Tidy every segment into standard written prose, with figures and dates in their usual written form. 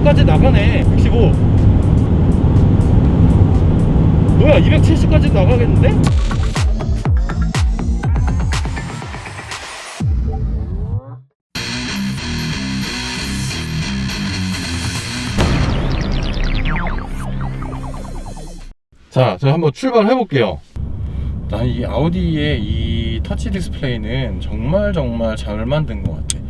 270까지 나가네. 115. 뭐야, 270까지 나가겠는데? 자, 저 한번 출발해 볼게요. 난 이 아우디의 이 터치 디스플레이는 정말 잘 만든 것 같아.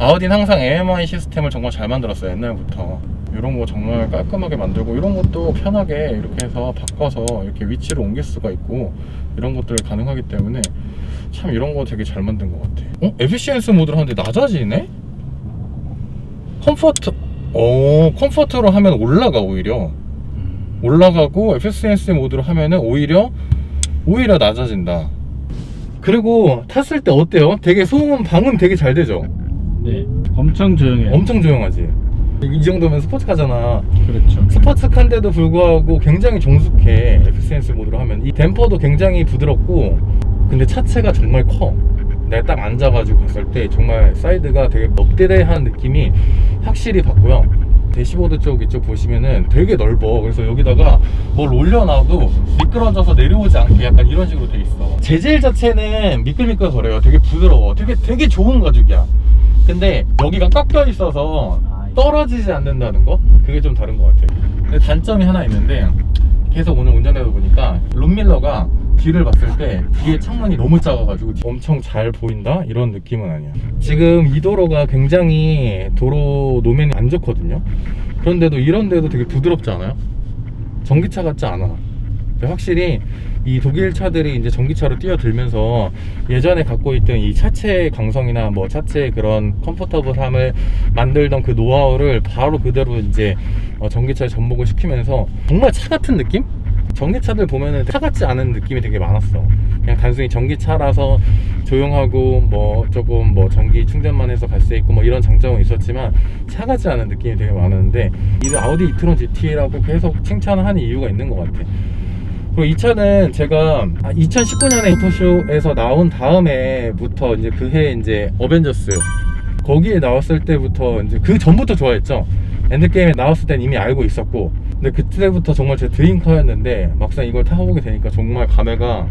아우디는 항상 AMI 시스템을 정말 잘 만들었어요, 옛날부터. 이런 거 정말 깔끔하게 만들고, 이런 것도 편하게 이렇게 해서 바꿔서 이렇게 위치를 옮길 수가 있고, 이런 것들 가능하기 때문에 참 이런 거 되게 잘 만든 것 같아. 에피시엔스 모드로 하는데 낮아지네? 컴포트로 하면 올라가. 오히려 올라가고, 에피시엔스 모드로 하면은 오히려 낮아진다. 그리고 탔을 때 어때요? 되게 방음 되게 잘 되죠? 네, 엄청 조용해요. 엄청 조용하지. 이 정도면 스포츠카잖아. 그렇죠. 스포츠카인데도 불구하고 굉장히 정숙해. 에피시엔스 모드로 하면 이 댐퍼도 굉장히 부드럽고, 근데 차체가 정말 커. 내가 딱 앉아가지고 봤을 때 정말 사이드가 되게 넙대대한 느낌이 확실히 받고요. 대시보드 이쪽 보시면은 되게 넓어. 그래서 여기다가 뭘 올려놔도 미끄러져서 내려오지 않게 약간 이런 식으로 돼 있어. 재질 자체는 미끌미끌 거려요. 되게 부드러워. 되게 좋은 가죽이야. 근데 여기가 꺾여 있어서 떨어지지 않는다는 거? 그게 좀 다른 것 같아. 근데 단점이 하나 있는데, 계속 오늘 운전해다 보니까 론밀러가 뒤를 봤을 때 뒤에 창문이 너무 작아가지고 엄청 잘 보인다? 이런 느낌은 아니야. 지금 이 도로가 굉장히 도로 노면이 안 좋거든요. 그런데도 이런 데도 되게 부드럽지 않아요? 전기차 같지 않아. 확실히 이 독일 차들이 이제 전기차로 뛰어들면서 예전에 갖고 있던 이 차체의 강성이나 뭐 차체의 그런 컴포터블함을 만들던 그 노하우를 바로 그대로 이제 전기차에 접목을 시키면서 정말 차 같은 느낌? 전기차들 보면은 차 같지 않은 느낌이 되게 많았어. 그냥 단순히 전기차라서 조용하고 뭐 조금 뭐 전기 충전만 해서 갈 수 있고 뭐 이런 장점은 있었지만 차 같지 않은 느낌이 되게 많았는데, 이 아우디 이트론 GT라고 계속 칭찬하는 이유가 있는 것 같아. 그리고 이 차는 제가 2019년에 모터쇼에서 나온 다음에부터 이제 그해 이제 어벤져스 거기에 나왔을 때부터 이제 그 전부터 좋아했죠. 엔드게임에 나왔을 땐 이미 알고 있었고, 근데 그때부터 정말 제 드림카였는데 막상 이걸 타보게 되니까 정말 감회가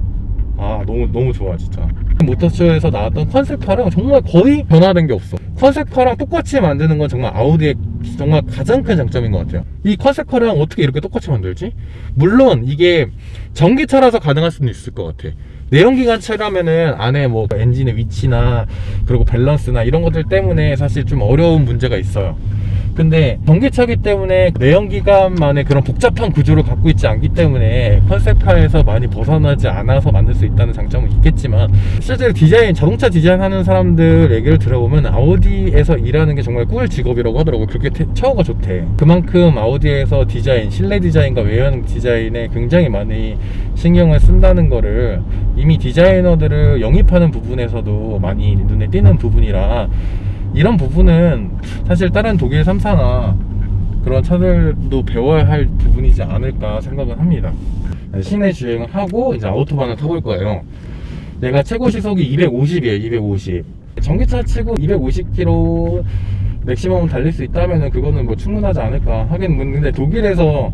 너무 좋아 진짜. 모터쇼에서 나왔던 컨셉카랑 정말 거의 변화된 게 없어. 컨셉카랑 똑같이 만드는 건 정말 아우디의 정말 가장 큰 장점인 것 같아요. 이 컨셉카랑 어떻게 이렇게 똑같이 만들지? 물론 이게 전기차라서 가능할 수는 있을 것 같아. 내연기관차라면은 안에 뭐 엔진의 위치나 그리고 밸런스나 이런 것들 때문에 사실 좀 어려운 문제가 있어요. 근데 전기차기 때문에 내연기관만의 그런 복잡한 구조를 갖고 있지 않기 때문에 컨셉카에서 많이 벗어나지 않아서 만들 수 있다는 장점은 있겠지만, 실제로 자동차 디자인하는 사람들 얘기를 들어보면 아우디에서 일하는 게 정말 꿀 직업이라고 하더라고요. 그렇게 처우가 좋대. 그만큼 아우디에서 실내 디자인과 외형 디자인에 굉장히 많이 신경을 쓴다는 거를 이미 디자이너들을 영입하는 부분에서도 많이 눈에 띄는 부분이라, 이런 부분은 사실 다른 독일 3사나 그런 차들도 배워야 할 부분이지 않을까 생각은 합니다. 시내 주행을 하고 이제 아우토반을 타볼 거예요. 내가 최고 시속이 250이에요. 250. 전기차 치고 250km 맥시멈 달릴 수 있다면은 그거는 뭐 충분하지 않을까 하긴. 근데 독일에서는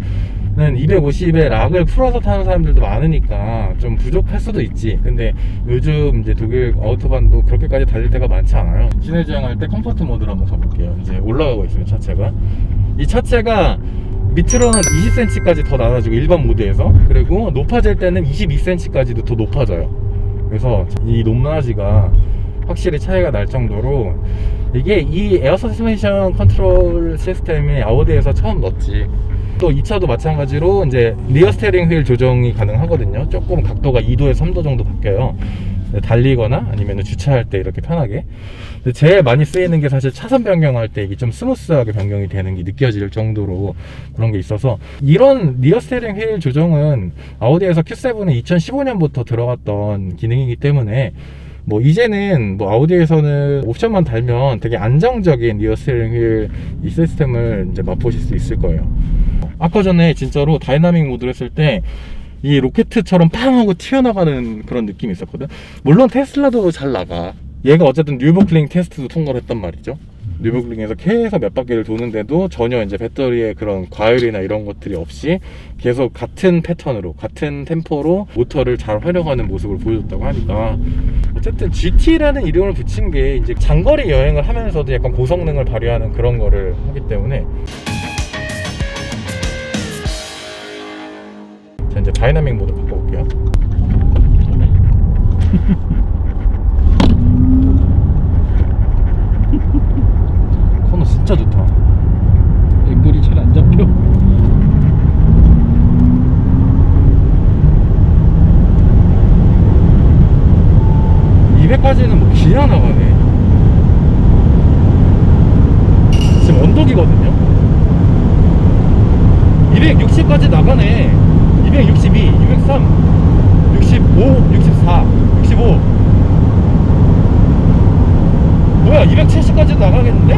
250에 락을 풀어서 타는 사람들도 많으니까 좀 부족할 수도 있지. 근데 요즘 이제 독일 아우토반도 그렇게까지 달릴 때가 많지 않아요. 시내 주행할 때 컴포트 모드로 한번 가볼게요. 이제 올라가고 있어요, 차체가. 이 차체가 밑으로는 20cm까지 더 낮아지고, 일반 모드에서. 그리고 높아질 때는 22cm까지도 더 높아져요. 그래서 이 높낮이가 확실히 차이가 날 정도로, 이게 이 에어 서스펜션 컨트롤 시스템이 아우디에서 처음 넣었지. 또 이 차도 마찬가지로 이제 리어 스티어링 휠 조정이 가능하거든요. 조금 각도가 2도에서 3도 정도 바뀌어요. 달리거나 아니면 주차할 때 이렇게 편하게. 근데 제일 많이 쓰이는 게 사실 차선 변경할 때 이게 좀 스무스하게 변경이 되는 게 느껴질 정도로 그런 게 있어서, 이런 리어 스티어링 휠 조정은 아우디에서 Q7은 2015년부터 들어갔던 기능이기 때문에 뭐 이제는 뭐 아우디에서는 옵션만 달면 되게 안정적인 리어 스티어링 휠 이 시스템을 이제 맛보실 수 있을 거예요. 아까 전에 진짜로 다이나믹 모드를 했을 때 이 로켓처럼 팡 하고 튀어나가는 그런 느낌이 있었거든. 물론 테슬라도 잘 나가. 얘가 어쨌든 뉴버클링 테스트도 통과를 했단 말이죠. 뉴블링에서 계속 몇 바퀴를 도는데도 전혀 이제 배터리에 그런 과열이나 이런 것들이 없이 계속 같은 패턴으로 같은 템포로 모터를 잘 활용하는 모습을 보여줬다고 하니까 어쨌든 GT라는 이름을 붙인 게 이제 장거리 여행을 하면서도 약간 고성능을 발휘하는 그런 거를 하기 때문에. 자, 이제 다이나믹 모드 바꿔볼게요. 코너 진짜 좋다. 앵글이 잘 안 잡혀. 200까지는 뭐 기아 나가네. 지금 언덕이거든요. 260까지 나가네. 262, 203, 65, 64, 65. 뭐야, 270까지 나가겠는데?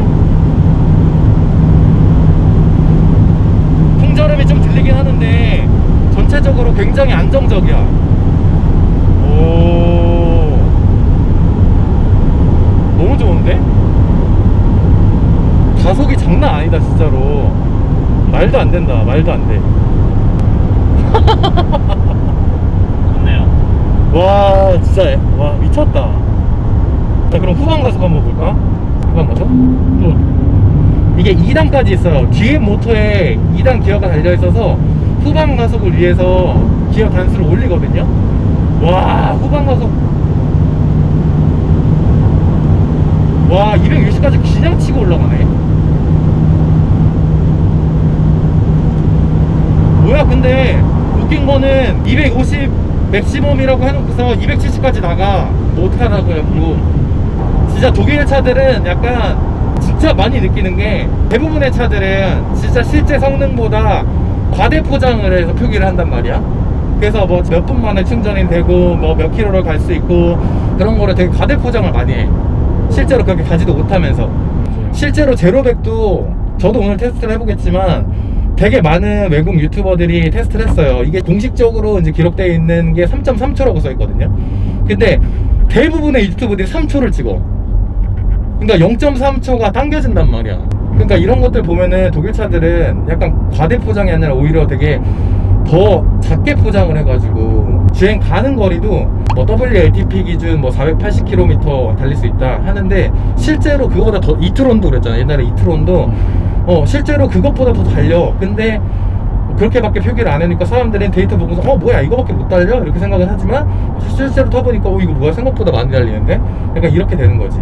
풍절음이 좀 들리긴 하는데 전체적으로 굉장히 안정적이야. 오, 너무 좋은데? 가속이 장난 아니다 진짜로. 말도 안 된다. 말도 안 돼. 좋네요. 와 진짜 와 미쳤다. 자 그럼 후방 가속 한번 볼까? 후방 가속? 이게 2단까지 있어요. 뒤에 모터에 2단 기어가 달려있어서 후방 가속을 위해서 기어 단수를 올리거든요. 와 후방 가속 와 260까지 그냥 치고 올라가네. 뭐야 근데 웃긴 거는 250 맥시멈이라고 해놓고서 270까지 나가. 뭐 어떡하라고요 그거. 진짜 독일 차들은 약간 진짜 많이 느끼는 게 대부분의 차들은 진짜 실제 성능보다 과대 포장을 해서 표기를 한단 말이야. 그래서 뭐 몇 분 만에 충전이 되고 뭐 몇 킬로를 갈 수 있고 그런 거를 되게 과대 포장을 많이 해. 실제로 그렇게 가지도 못하면서. 실제로 제로백도 저도 오늘 테스트를 해보겠지만 되게 많은 외국 유튜버들이 테스트를 했어요. 이게 공식적으로 이제 기록되어 있는 게 3.3초라고 써 있거든요. 근데 대부분의 유튜버들이 3초를 찍어. 그러니까 0.3초가 당겨진단 말이야. 그러니까 이런 것들 보면은 독일 차들은 약간 과대 포장이 아니라 오히려 되게 더 작게 포장을 해가지고 주행 가는 거리도 뭐 WLTP 기준 뭐 480km 달릴 수 있다 하는데 실제로 그거보다 더, 이트론도 그랬잖아. 옛날에 이트론도 실제로 그것보다 더 달려. 근데 그렇게밖에 표기를 안 하니까 사람들은 데이터 보고서 뭐야 이거밖에 못 달려? 이렇게 생각을 하지만 실제로 타보니까 이거 뭐야 생각보다 많이 달리는데? 약간 이렇게 되는 거지.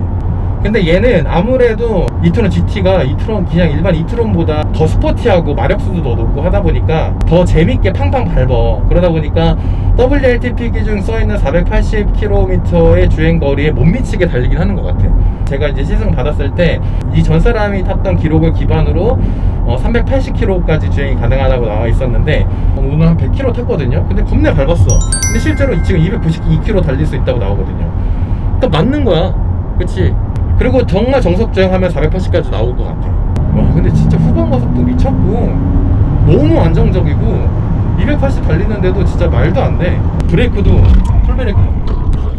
근데 얘는 아무래도 이트론 GT가 이트론 그냥 일반 이트론보다 더 스포티하고 마력수도 더 높고 하다 보니까 더 재밌게 팡팡 밟어. 그러다 보니까 WLTP 기준 써있는 480km의 주행거리에 못 미치게 달리긴 하는 것 같아. 제가 이제 시승 받았을 때 이 전 사람이 탔던 기록을 기반으로 380km까지 주행이 가능하다고 나와 있었는데 오늘 한 100km 탔거든요. 근데 겁내 밟았어. 근데 실제로 지금 292km 달릴 수 있다고 나오거든요. 그러니까 맞는 거야. 그치? 그리고 정말 정석 주행하면 480까지 나올 것 같아. 와 근데 진짜 후방 가속도 미쳤고 너무 안정적이고 280 달리는데도 진짜 말도 안 돼. 브레이크도 풀브레이크.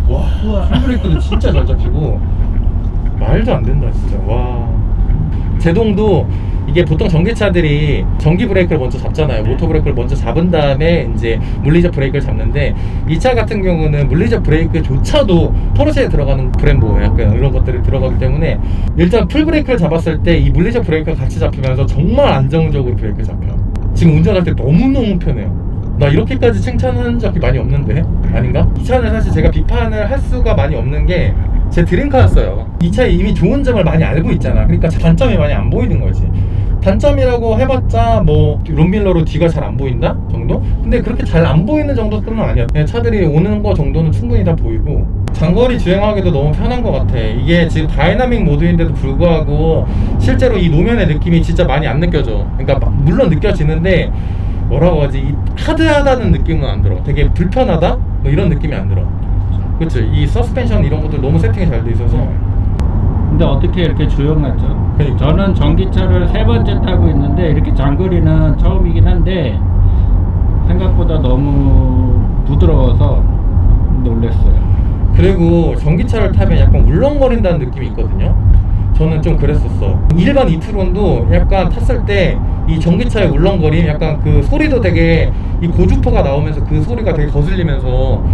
와 풀브레이크도 진짜 잘 잡히고 말도 안 된다 진짜. 와 제동도 이게 보통 전기차들이 전기 브레이크를 먼저 잡잖아요. 모터 브레이크를 먼저 잡은 다음에 이제 물리적 브레이크를 잡는데 이 차 같은 경우는 물리적 브레이크조차도 포르쉐에 들어가는 브em보 약간 이런 것들이 들어가기 때문에 일단 풀 브레이크를 잡았을 때 이 물리적 브레이크가 같이 잡히면서 정말 안정적으로 브레이크 잡혀. 지금 운전할 때 너무너무 편해요. 나 이렇게까지 칭찬한 적이 많이 없는데 아닌가? 이 차는 사실 제가 비판을 할 수가 많이 없는 게 제 드림카였어요. 이 차에 이미 좋은 점을 많이 알고 있잖아. 그러니까 단점이 많이 안 보이는 거지. 단점이라고 해봤자 뭐 롬밀러로 뒤가 잘 안 보인다 정도? 근데 그렇게 잘 안 보이는 정도는 아니야. 그냥 차들이 오는 거 정도는 충분히 다 보이고 장거리 주행하기도 너무 편한 것 같아. 이게 지금 다이나믹 모드인데도 불구하고 실제로 이 노면의 느낌이 진짜 많이 안 느껴져. 그러니까 물론 느껴지는데 뭐라고 하지? 이 하드하다는 느낌은 안 들어. 되게 불편하다? 뭐 이런 느낌이 안 들어. 그치? 이 서스펜션 이런 것들 너무 세팅이 잘 돼 있어서. 근데 어떻게 이렇게 조용하죠? 그러니까. 저는 전기차를 3번째 타고 있는데 이렇게 장거리는 처음이긴 한데 생각보다 너무 부드러워서 놀랬어요. 그리고 전기차를 타면 약간 울렁거린다는 느낌이 있거든요. 저는 좀 그랬었어. 일반 이트론도 약간 탔을 때 이 전기차의 울렁거림, 약간 그 소리도 되게 이 고주파가 나오면서 그 소리가 되게 거슬리면서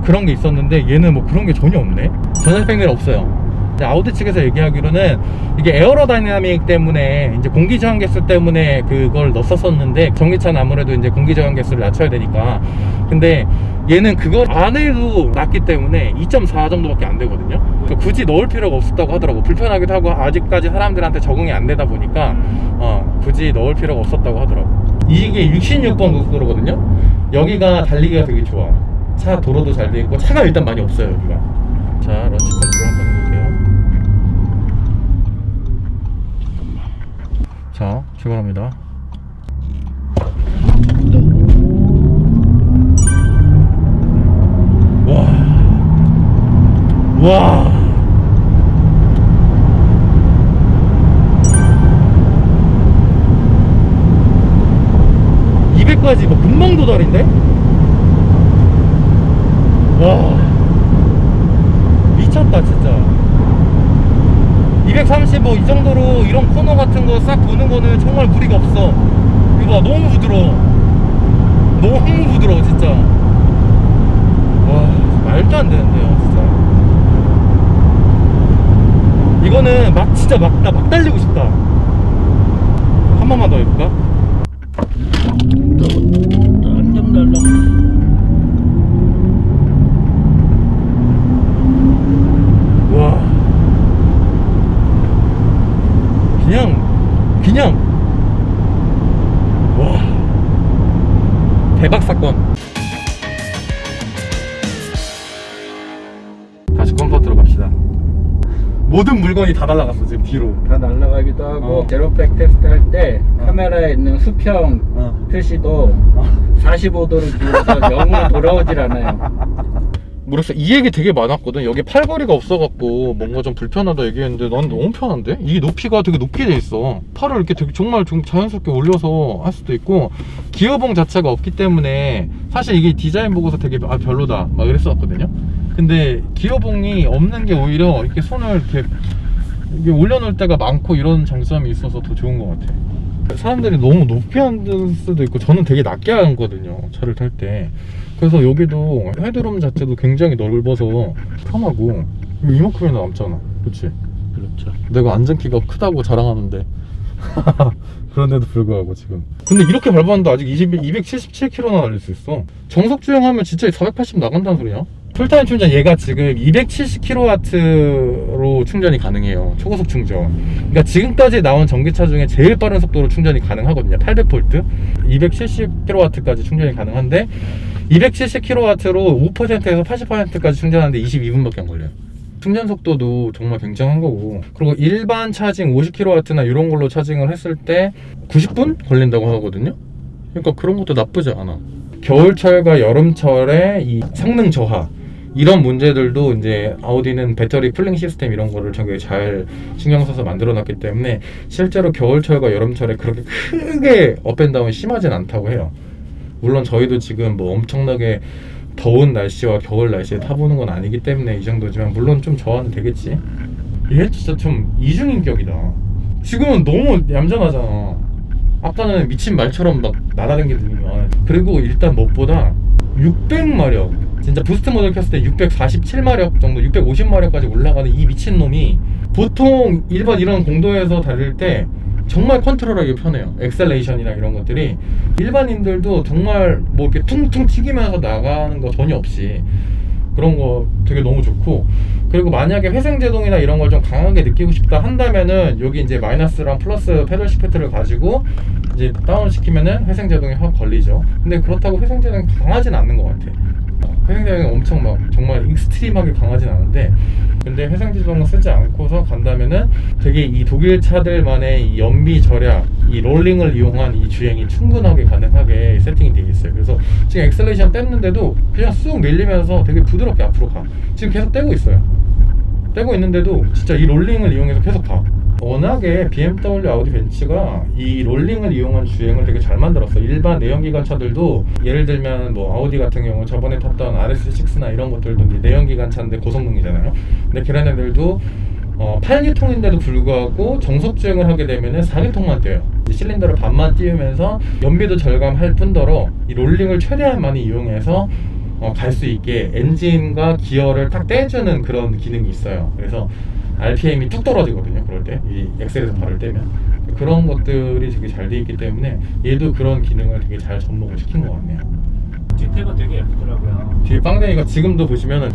그런 게 있었는데 얘는 뭐 그런 게 전혀 없네. 전자집행률 없어요. 아우디 측에서 얘기하기로는 이게 에어로다이나믹 때문에 이제 공기 저항 개수 때문에 그걸 넣었었는데 전기차는 아무래도 이제 공기 저항 개수를 낮춰야 되니까. 근데 얘는 그걸 안 해도 낮기 때문에 2.4 정도밖에 안 되거든요. 그러니까 굳이 넣을 필요가 없었다고 하더라고. 불편하기도 하고 아직까지 사람들한테 적응이 안 되다 보니까 굳이 넣을 필요가 없었다고 하더라고. 이게 66번 고속도로거든요. 여기가 달리기가 되게 좋아. 차 도로도 잘 돼 있고 차가 일단 많이 없어요 여기가. 자, 런치 컨트롤 한번 해볼게요. 자, 출발합니다. 와 200까지 뭐 금방 도달인데? 와 미쳤다 진짜. 235 이 정도로 이런 코너 같은 거 싹 도는 거는 정말 무리가 없어. 이거 봐, 너무 부드러워. 너무 부드러워 진짜. 와 말도 안 되는데요 진짜. 이거는 막 진짜 막 달리고 싶다. 한 번만 더 해볼까? 완전 달라. 와 그냥 와 대박 사건. 다시 컴포트로 갑시다. 모든 물건이 다 날아갔어 지금 뒤로. 다 날아가기도 하고 어. 제로백 테스트 할 때 카메라에 있는 수평 표시도 45도로 기울어서 0으로 돌아오질 않아요. 모르겠어. 이 얘기 되게 많았거든. 여기 팔걸이가 없어갖고 뭔가 좀 불편하다 얘기했는데 난 너무 편한데? 이 높이가 되게 높게 돼 있어. 팔을 이렇게 되게 정말 좀 자연스럽게 올려서 할 수도 있고, 기어봉 자체가 없기 때문에 사실 이게 디자인 보고서 되게 별로다 막 이랬었거든요. 근데 기어봉이 없는 게 오히려 이렇게 손을 이렇게 올려놓을 때가 많고 이런 장점이 있어서 더 좋은 것 같아. 사람들이 너무 높게 앉을 수도 있고 저는 되게 낮게 앉거든요 차를 탈 때. 그래서 여기도 헤드룸 자체도 굉장히 넓어서 편하고 이만큼이나 남잖아. 그치? 그렇죠. 내가 앉은 키가 크다고 자랑하는데 그런데도 불구하고 지금. 근데 이렇게 밟았는데 아직 277km나 달릴 수 있어. 정속 주행하면 진짜 480 나간다는 소리야. 풀타임 충전 얘가 지금 270kW로 충전이 가능해요. 초고속 충전. 그러니까 지금까지 나온 전기차 중에 제일 빠른 속도로 충전이 가능하거든요. 800V 270kW까지 충전이 가능한데 270kW로 5%에서 80%까지 충전하는데 22분밖에 안 걸려요. 충전 속도도 정말 굉장한 거고, 그리고 일반 차징 50kW나 이런 걸로 차징을 했을 때 90분 걸린다고 하거든요. 그러니까 그런 것도 나쁘지 않아. 겨울철과 여름철에 이 성능 저하 이런 문제들도 이제 아우디는 배터리 쿨링 시스템 이런 거를 되게 잘 신경 써서 만들어 놨기 때문에 실제로 겨울철과 여름철에 그렇게 크게 업앤다운이 심하진 않다고 해요. 물론 저희도 지금 뭐 엄청나게 더운 날씨와 겨울 날씨에 타보는 건 아니기 때문에 이 정도지만 물론 좀 저하는 되겠지. 얘 진짜 좀 이중인격이다. 지금은 너무 얌전하잖아. 아까는 미친 말처럼 막 날아다니더니만. 그리고 일단 무엇보다 600마력, 진짜 부스트 모델 켰을 때 647마력 정도, 650마력까지 올라가는 이 미친놈이 보통 일반 이런 공도에서 달릴 때 정말 컨트롤하기 편해요. 엑셀레이션이나 이런 것들이 일반인들도 정말 뭐 이렇게 퉁퉁 튀기면서 나가는 거 전혀 없이 그런 거 되게 너무 좋고, 그리고 만약에 회생제동이나 이런 걸 좀 강하게 느끼고 싶다 한다면은 여기 이제 마이너스랑 플러스 패들 시프트를 가지고 이제 다운을 시키면은 회생제동이 확 걸리죠. 근데 그렇다고 회생제동이 강하진 않는 것 같아. 회생제동이 엄청 막 정말 익스트림하게 강하진 않은데, 근데 회생제동을 쓰지 않고서 간다면은 되게 이 독일 차들만의 이 연비 절약, 이 롤링을 이용한 이 주행이 충분하게 가능하게 세팅이 되어 있어요. 그래서 지금 엑셀레이션 뗐는데도 그냥 쑥 밀리면서 되게 부드럽게 앞으로 가. 지금 계속 떼고 있어요. 떼고 있는데도 진짜 이 롤링을 이용해서 계속 가. 워낙에 BMW, 아우디, 벤츠가 이 롤링을 이용한 주행을 되게 잘 만들었어. 일반 내연기관 차들도 예를 들면 뭐 아우디 같은 경우 저번에 탔던 RS6나 이런 것들도 이제 내연기관 차인데 고성능이잖아요. 근데 걔네들도 8기통인데도 불구하고 정속 주행을 하게 되면은 4기통만 뛰어요. 실린더를 반만 띄우면서 연비도 절감할 뿐더러 이 롤링을 최대한 많이 이용해서 갈 수 있게 엔진과 기어를 탁 떼주는 그런 기능이 있어요. 그래서 RPM이 뚝 떨어지거든요. 그럴 때 이 엑셀에서 발을 떼면 그런 것들이 되게 잘 돼 있기 때문에 얘도 그런 기능을 되게 잘 접목을 시킨 것 같네요. 뒷대가 되게 예쁘더라고요. 뒤에 빵댕이가 지금도 보시면은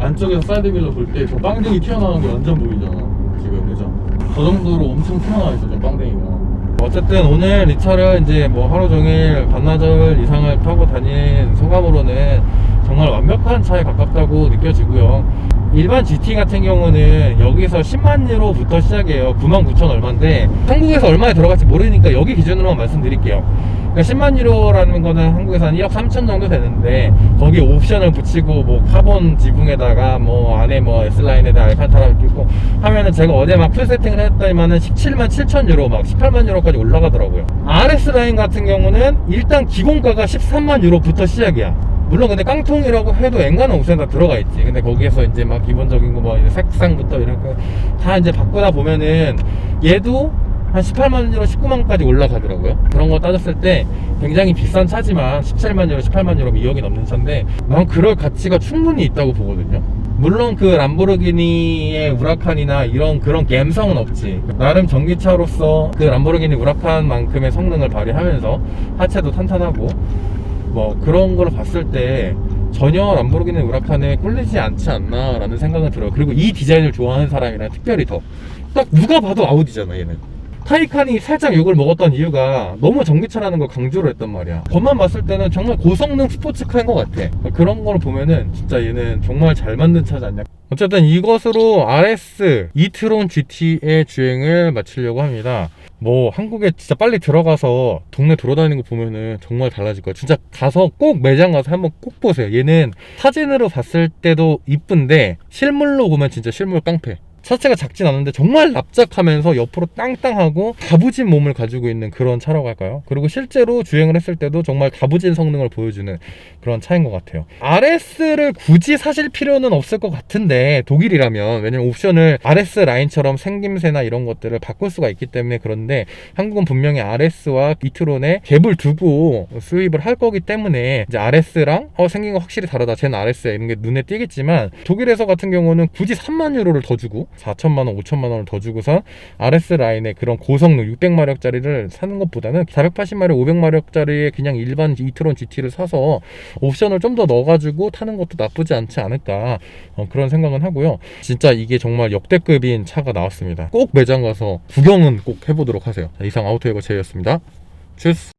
안쪽에서 사이드밀러 볼 때 저 빵댕이 튀어나오는 게 완전 보이잖아 지금. 그죠? 저 정도로 엄청 튀어나와 있어 저 빵댕이가. 어쨌든 오늘 이 차를 이제 뭐 하루 종일 반나절 이상을 타고 다닌 소감으로는 정말 완벽한 차에 가깝다고 느껴지고요. 일반 GT 같은 경우는 여기서 10만 유로부터 시작해요. 99,000 얼마인데 한국에서 얼마에 들어갈지 모르니까 여기 기준으로만 말씀드릴게요. 그러니까 10만 유로라는 거는 한국에서 한 1억 3천 정도 되는데 거기 옵션을 붙이고 뭐 카본 지붕에다가 뭐 안에 뭐 S라인에다 알칸타라 끼고 하면은 제가 어제 막 풀 세팅을 했더니만은 17만 7천 유로 막 18만 유로까지 올라가더라고요. RS 라인 같은 경우는 일단 기본가가 13만 유로부터 시작이야. 물론 근데 깡통이라고 해도 엔간한 옵션 다 들어가 있지. 근데 거기에서 이제 막 기본적인 거 뭐 색상부터 이런 거 다 이제 바꾸다 보면은 얘도 한 18만 유로, 19만까지 올라가더라고요. 그런 거 따졌을 때 굉장히 비싼 차지만 17만 유로, 18만 유로 2억이 넘는 차인데 난 그럴 가치가 충분히 있다고 보거든요. 물론 그 람보르기니의 우라칸이나 이런 그런 감성은 없지. 나름 전기차로서 그 람보르기니 우라칸만큼의 성능을 발휘하면서 하체도 탄탄하고 뭐 그런 걸 봤을 때 전혀 람보르기니 우라칸에 꿀리지 않지 않나 라는 생각은 들어요. 그리고 이 디자인을 좋아하는 사람이랑 특별히 더 딱 누가 봐도 아우디잖아 얘는. 타이칸이 살짝 욕을 먹었던 이유가 너무 전기차라는 걸 강조를 했단 말이야. 겉만 봤을 때는 정말 고성능 스포츠카인 것 같아. 그런 걸 보면은 진짜 얘는 정말 잘 만든 차지 않냐. 어쨌든 이것으로 RS 이트론 GT의 주행을 마치려고 합니다. 뭐 한국에 진짜 빨리 들어가서 동네 돌아다니는 거 보면은 정말 달라질 거야. 진짜 가서 꼭 매장 가서 한번 꼭 보세요. 얘는 사진으로 봤을 때도 이쁜데 실물로 보면 진짜 실물 깡패. 차체가 작진 않은데 정말 납작하면서 옆으로 땅땅하고 다부진 몸을 가지고 있는 그런 차라고 할까요? 그리고 실제로 주행을 했을 때도 정말 다부진 성능을 보여주는 그런 차인 것 같아요. RS를 굳이 사실 필요는 없을 것 같은데 독일이라면, 왜냐면 옵션을 RS 라인처럼 생김새나 이런 것들을 바꿀 수가 있기 때문에. 그런데 한국은 분명히 RS와 이트론에 갭을 두고 수입을 할 거기 때문에 이제 RS랑 생긴 거 확실히 다르다, 쟤는 RS야 이런 게 눈에 띄겠지만, 독일에서 같은 경우는 굳이 3만 유로를 더 주고 4천만원, 5천만원을 더 주고서 RS 라인의 그런 고성능 600마력짜리를 사는 것보다는 480마력, 500마력짜리의 그냥 일반 이트론 GT를 사서 옵션을 좀 더 넣어가지고 타는 것도 나쁘지 않지 않을까, 그런 생각은 하고요. 진짜 이게 정말 역대급인 차가 나왔습니다. 꼭 매장 가서 구경은 꼭 해보도록 하세요. 자, 이상 아우토에거 제이였습니다. 추스.